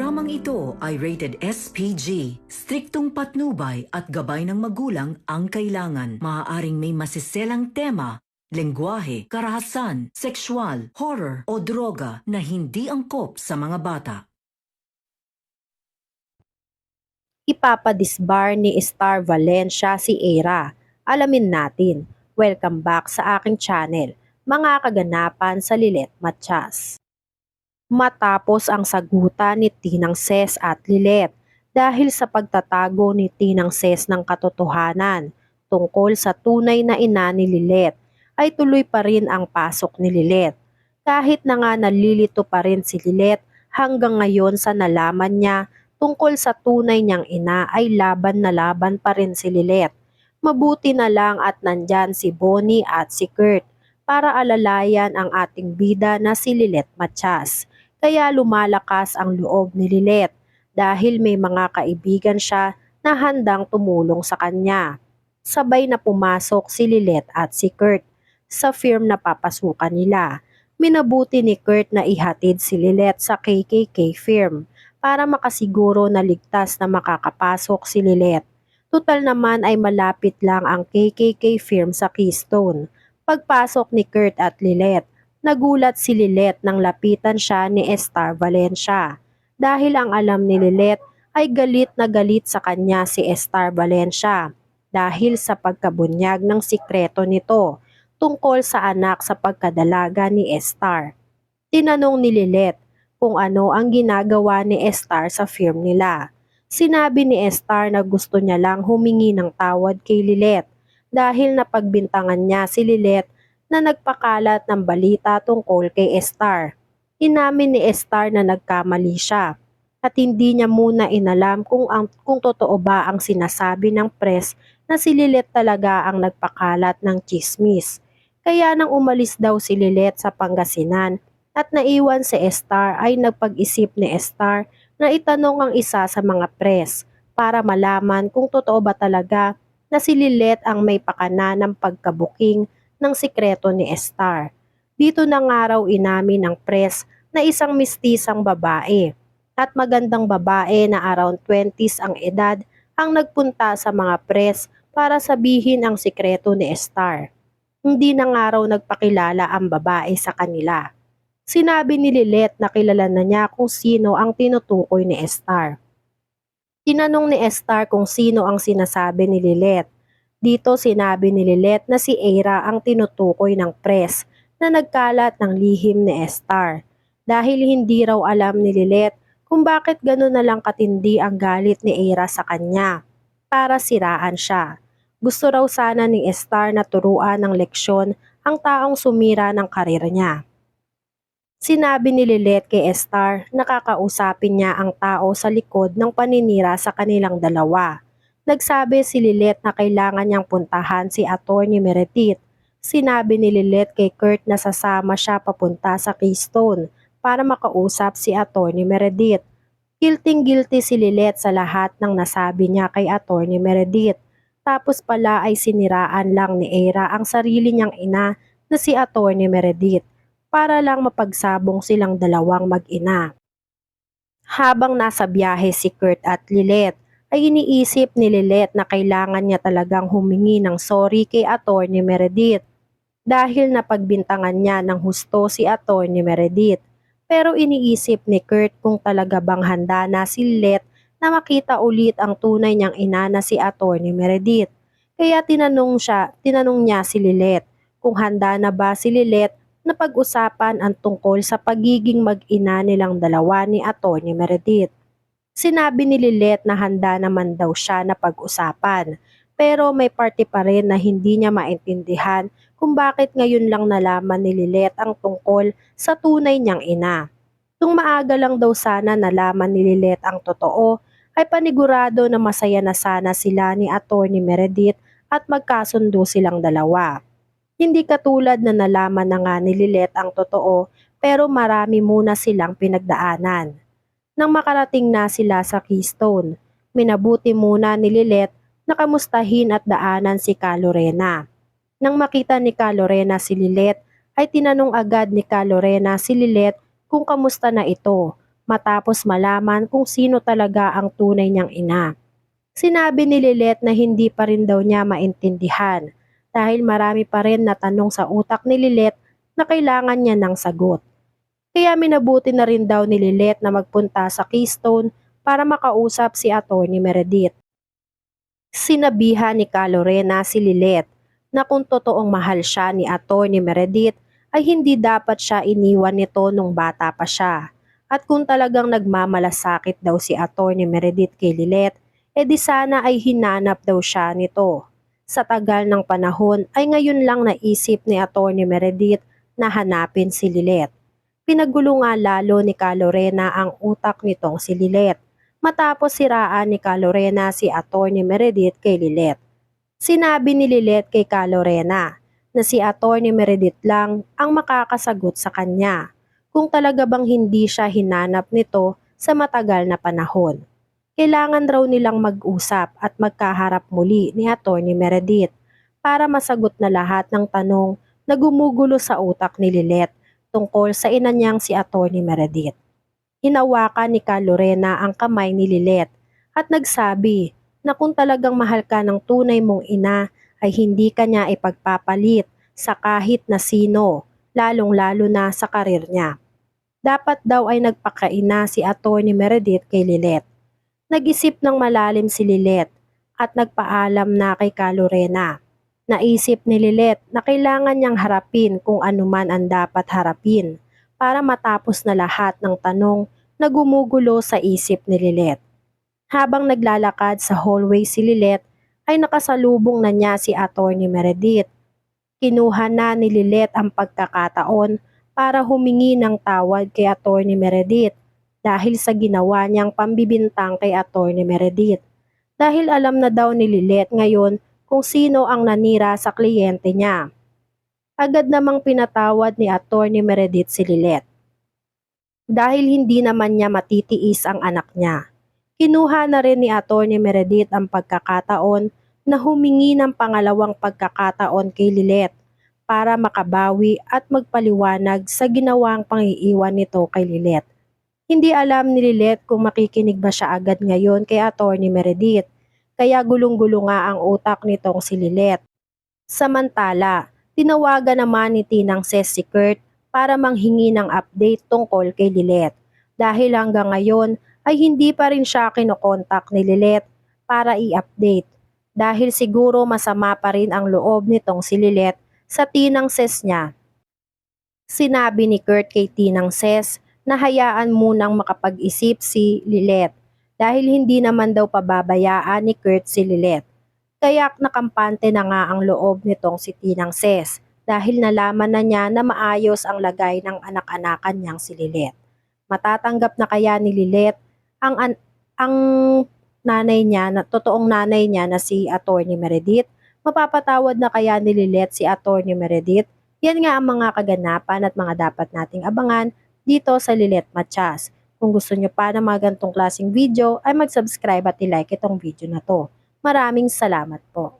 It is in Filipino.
Programang ito ay rated SPG. Striktong patnubay at gabay ng magulang ang kailangan. Maaaring may masiselang tema, lengguwahe, karahasan, sexual, horror o droga na hindi angkop sa mga bata. Ipapadisbar ni Star Valencia si Era. Alamin natin. Welcome back sa aking channel, mga kaganapan sa Lilet Matias. Matapos ang sagutan ni Tinang Ses at Lilet dahil sa pagtatago ni Tinang Ses ng katotohanan tungkol sa tunay na ina ni Lilet, ay tuloy pa rin ang pasok ni Lilet. Kahit na nga nalilito pa rin si Lilet hanggang ngayon sa nalaman niya tungkol sa tunay niyang ina, ay laban na laban pa rin si Lilet. Mabuti na lang at nandyan si Bonnie at si Kurt para alalayan ang ating bida na si Lilet Matias. Kaya lumalakas ang loob ni Lilet dahil may mga kaibigan siya na handang tumulong sa kanya. Sabay na pumasok si Lilet at si Kurt sa firm na papasukan nila. Minabuti ni Kurt na ihatid si Lilet sa KKK firm para makasiguro na ligtas na makakapasok si Lilet. Tutal naman ay malapit lang ang KKK firm sa Keystone. Pagpasok ni Kurt at Lilet, nagulat si Lilet nang lapitan siya ni Star Valencia. Dahil ang alam ni Lilet ay galit na galit sa kanya si Star Valencia dahil sa pagkabunyag ng sikreto nito tungkol sa anak sa pagkadalaga ni Star. Tinanong ni Lilet kung ano ang ginagawa ni Star sa firm nila. Sinabi ni Star na gusto niya lang humingi ng tawad kay Lilet dahil napagbintangan niya si Lilet na nagpakalat ng balita tungkol kay Star. Inamin ni Star na nagkamali siya at hindi niya muna inalam kung totoo ba ang sinasabi ng press na si Lilet talaga ang nagpakalat ng chismis. Kaya nang umalis daw si Lilet sa Pangasinan at naiwan si Star, ay nagpag-isip ni Star na itanong ang isa sa mga press para malaman kung totoo ba talaga na si Lilet ang may pakana ng pagkabuking ng sikreto ni Star. Dito na nga raw inamin ng press na isang mistisang babae at magandang babae na around 20s ang edad ang nagpunta sa mga press para sabihin ang sikreto ni Star. Hindi na nga raw nagpakilala ang babae sa kanila. Sinabi ni Lilet na kilala na niya kung sino ang tinutukoy ni Star. Tinanong ni Star kung sino ang sinasabi ni Lilet. Dito sinabi ni Lilet na si Era ang tinutukoy ng press na nagkalat ng lihim ni Star. Dahil hindi raw alam ni Lilet kung bakit gano'n na lang katindi ang galit ni Era sa kanya para siraan siya. Gusto raw sana ni Star na turuan ng leksyon ang taong sumira ng karir niya. Sinabi ni Lilet kay Star na kakausapin niya ang tao sa likod ng paninira sa kanilang dalawa. Nagsabi si Lilet na kailangan niyang puntahan si Atty. Meredith. Sinabi ni Lilet kay Kurt na sasama siya papunta sa Keystone para makausap si Atty. Meredith. Guilty si Lilet sa lahat ng nasabi niya kay Atty. Meredith. Tapos pala ay siniraan lang ni Era ang sarili niyang ina na si Atty. Meredith para lang mapagsabong silang dalawang mag-ina. Habang nasa biyahe si Kurt at Lilet, ay iniisip ni Lilet na kailangan niya talagang humingi ng sorry kay Atty. Meredith dahil napagbintangan niya ng husto si Atty. Meredith. Pero iniisip ni Kurt kung talaga bang handa na si Lilet na makita ulit ang tunay niyang ina na si Atty. Meredith. Kaya tinanong niya si Lilet kung handa na ba si Lilet na pag-usapan ang tungkol sa pagiging mag-ina nilang dalawa ni Atty. Meredith. Sinabi ni Lilet na handa naman daw siya na pag-usapan, pero may parte pa rin na hindi niya maintindihan kung bakit ngayon lang nalaman ni Lilet ang tungkol sa tunay niyang ina. Kung maaga lang daw sana nalaman ni Lilet ang totoo, ay panigurado na masaya na sana sila ni Atty. Meredith at magkasundo silang dalawa. Hindi katulad na nalaman na nga ni Lilet ang totoo, pero marami muna silang pinagdaanan. Nang makarating na sila sa Keystone, minabuti muna ni Lilet na kamustahin at daanan si Calorena. Nang makita ni Calorena si Lilet, ay tinanong agad ni Calorena si Lilet kung kamusta na ito. matapos malaman kung sino talaga ang tunay niyang ina. Sinabi ni Lilet na hindi pa rin daw niya maintindihan dahil marami pa rin na tanong sa utak ni Lilet na kailangan niya ng sagot. Kaya minabuti na rin daw ni Lilet na magpunta sa Keystone para makausap si Attorney Meredith. Sinabihan ni Calorena si Lilet na kung totoong mahal siya ni Attorney Meredith ay hindi dapat siya iniwan nito nung bata pa siya. At kung talagang nagmamalasakit daw si Attorney Meredith kay Lilet, edi sana ay hinanap daw siya nito. Sa tagal ng panahon ay ngayon lang naisip ni Attorney Meredith na hanapin si Lilet. Pinagulo nga lalo ni Calorena ang utak nitong si Lilet matapos siraan ni Calorena si Attorney Meredith kay Lilet. Sinabi ni Lilet kay Calorena na si Attorney Meredith lang ang makakasagot sa kanya kung talaga bang hindi siya hinanap nito sa matagal na panahon. Kailangan raw nilang mag-usap at magkaharap muli ni Attorney Meredith para masagot na lahat ng tanong na gumugulo sa utak ni Lilet tungkol sa ina niyang si Attorney Meredith. Hinawakan ni Calorena ang kamay ni Lilet at nagsabi na kung talagang mahal ka ng tunay mong ina ay hindi ka niya ipagpapalit sa kahit na sino, lalong-lalo na sa karir niya. Dapat daw ay nagpakaina si Attorney Meredith kay Lilet. Nag-isip ng malalim si Lilet at nagpaalam na kay Calorena. Naisip ni Lilet na kailangan niyang harapin kung anuman ang dapat harapin para matapos na lahat ng tanong na gumugulo sa isip ni Lilet. Habang naglalakad sa hallway si Lilet ay nakasalubong na niya si Attorney Meredith. Kinuha na ni Lilet ang pagkakataon para humingi ng tawad kay Attorney Meredith dahil sa ginawa niyang pambibintang kay Attorney Meredith. Dahil alam na daw ni Lilet ngayon kung sino ang nanira sa kliyente niya. Agad namang pinatawad ni Attorney Meredith si Lilet. Dahil hindi naman niya matitiis ang anak niya. Kinuha na rin ni Attorney Meredith ang pagkakataon na humingi ng pangalawang pagkakataon kay Lilet para makabawi at magpaliwanag sa ginawang pangiiwan nito kay Lilet. Hindi alam ni Lilet kung makikinig ba siya agad ngayon kay Attorney Meredith, kaya gulong-gulo nga ang utak nitong si Lilet. Samantala, tinawagan naman ni Tinang Ses si Kurt para manghingi ng update tungkol kay Lilet dahil hanggang ngayon ay hindi pa rin siya kinokontak ni Lilet para i-update dahil siguro masama pa rin ang loob nitong si Lilet sa Tinang Ses niya. Sinabi ni Kurt kay Tinang Ses na hayaan munang makapag-isip si Lilet dahil hindi naman daw pababayaan ni Kurt si Lilet. Kaya nakampante na nga ang loob nitong si Tinang Ses dahil nalaman na niya na maayos ang lagay ng anak-anakan niyang si Lilet. Matatanggap na kaya ni Lilet ang nanay niya, na totoong nanay niya na si Attorney Meredith? Mapapatawad na kaya ni Lilet si Attorney Meredith? Yan nga ang mga kaganapan at mga dapat nating abangan dito sa Lilet Matias. Kung gusto nyo pa ng mga gantong klaseng video ay mag-subscribe at i-like itong video na to. Maraming salamat po.